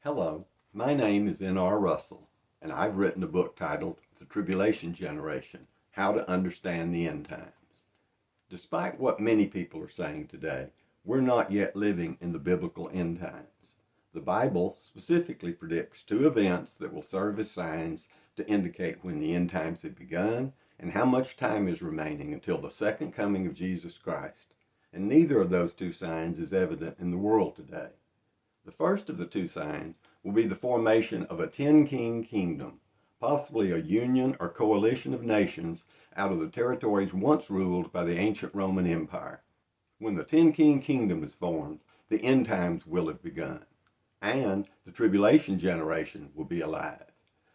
Hello, my name is N.R. Russell, and I've written a book titled The Tribulation Generation, How to Understand the End Times. Despite what many people are saying today, we're not yet living in the biblical end times. The Bible specifically predicts two events that will serve as signs to indicate when the end times have begun and how much time is remaining until the second coming of Jesus Christ. And neither of those two signs is evident in the world today. The first of the two signs will be the formation of a 10-king kingdom, possibly a union or coalition of nations out of the territories once ruled by the ancient Roman Empire. When the 10-king kingdom is formed, the end times will have begun, and the tribulation generation will be alive.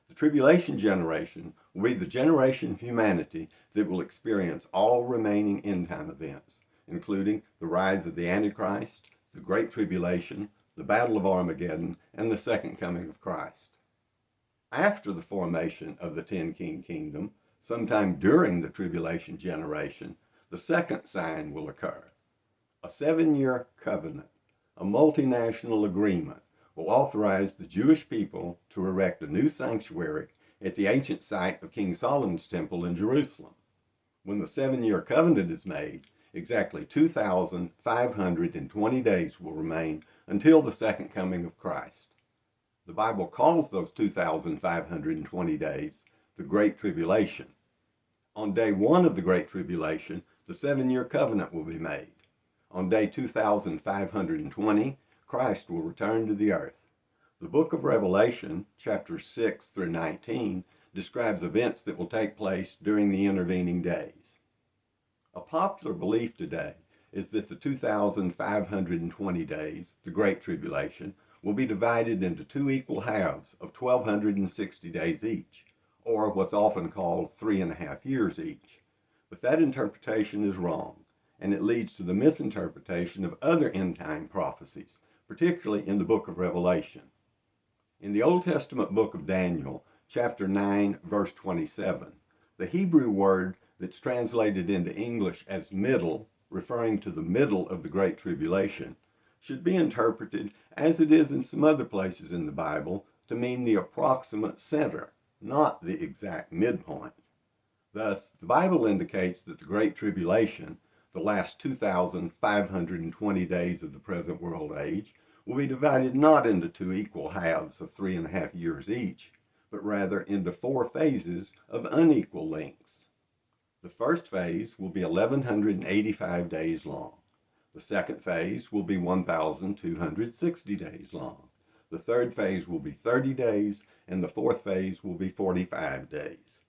The tribulation generation will be the generation of humanity that will experience all remaining end-time events, including the rise of the Antichrist, the Great Tribulation, the Battle of Armageddon, and the second coming of Christ. After the formation of the 10-king kingdom, sometime during the tribulation generation, the second sign will occur. A 7-year covenant, a multinational agreement, will authorize the Jewish people to erect a new sanctuary at the ancient site of King Solomon's temple in Jerusalem. When the 7-year covenant is made, exactly 2,520 days will remain until the second coming of Christ. The Bible calls those 2,520 days the Great Tribulation. On day one of the Great Tribulation, the 7-year covenant will be made. On day 2,520, Christ will return to the earth. The book of Revelation, chapters 6 through 19, describes events that will take place during the intervening days. A popular belief today is that the 2,520 days, the Great Tribulation, will be divided into two equal halves of 1,260 days each, or what's often called 3.5 years each. But that interpretation is wrong, and it leads to the misinterpretation of other end-time prophecies, particularly in the book of Revelation. In the Old Testament book of Daniel, chapter 9, verse 27, the Hebrew word that's translated into English as middle, referring to the middle of the Great Tribulation, should be interpreted, as it is in some other places in the Bible, to mean the approximate center, not the exact midpoint. Thus, the Bible indicates that the Great Tribulation, the last 2,520 days of the present world age, will be divided not into two equal halves of 3.5 years each, but rather into 4 phases of unequal lengths. The first phase will be 1,185 days long. The second phase will be 1,260 days long. The third phase will be 30 days, and the fourth phase will be 45 days.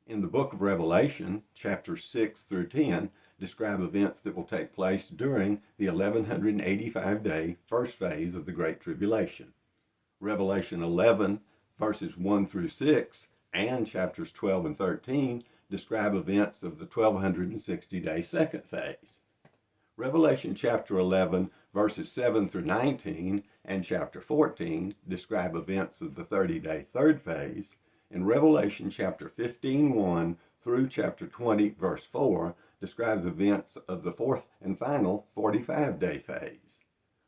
In the book of Revelation, chapters 6 through 10, describe events that will take place during the 1,185-day first phase of the Great Tribulation. Revelation 11, verses 1 through 6, and chapters 12 and 13 describe events of the 1,260-day second phase. Revelation chapter 11, verses 7 through 19, and chapter 14 describe events of the 30-day third phase, and Revelation chapter 15:1 through chapter 20, verse 4 describes events of the fourth and final 45-day phase.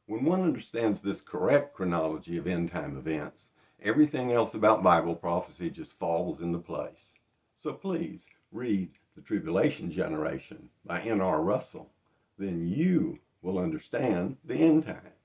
When one understands this correct chronology of end-time events, everything else about Bible prophecy just falls into place. So please read The Tribulation Generation by N.R. Russell. Then you will understand the end times.